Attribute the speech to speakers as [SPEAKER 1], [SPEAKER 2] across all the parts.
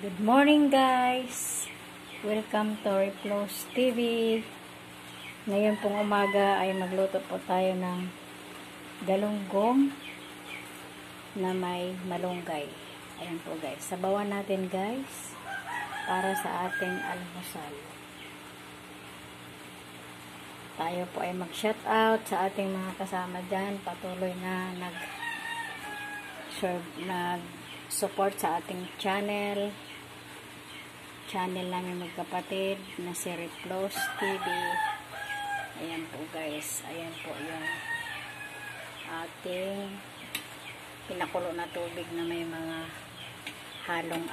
[SPEAKER 1] Good morning guys! Welcome to Replos TV. Ngayon pong umaga ay magluto po tayo ng galunggong na may malunggay. Ayan po guys. Sabawan natin guys para sa ating almusal. Tayo po ay mag-shoutout sa ating mga kasama dyan. Patuloy na nag-support sa ating channel namin magkapatid na si Replos TV. Ayan po guys, ayan po yung ating pinakulo na tubig na may mga halong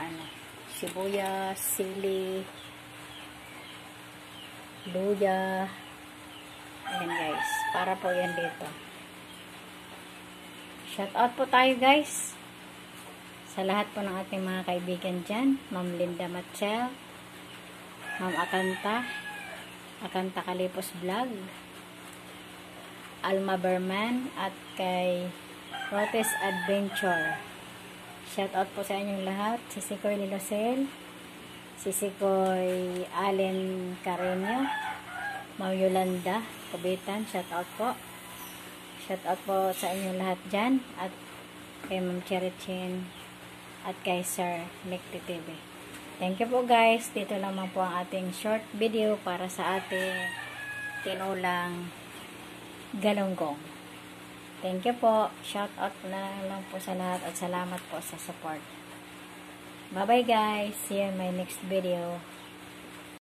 [SPEAKER 1] sibuyas, sili, luya. Ayan guys, para po yan dito. Shout out po tayo guys sa lahat po ng ating mga kaibigan dyan. Ma'am Linda Matchel, Ma'am Akanta Kalipos Vlog, Alma Berman, at kay Rotes Adventure. Shout out po sa inyong lahat. Sisikoy Lilosel, Sisikoy Allen Carreño, Ma'am Yolanda Kubitan, shout out po. Shout out po sa inyong lahat dyan. At kay Ma'am Cheritchin at kay Sir Mekti TV. Thank you po guys. Dito naman po ang ating short video para sa ating tinulang galunggong. Thank you po. Shout out na lang po sa lahat at salamat po sa support. Bye bye guys. See you in my next video.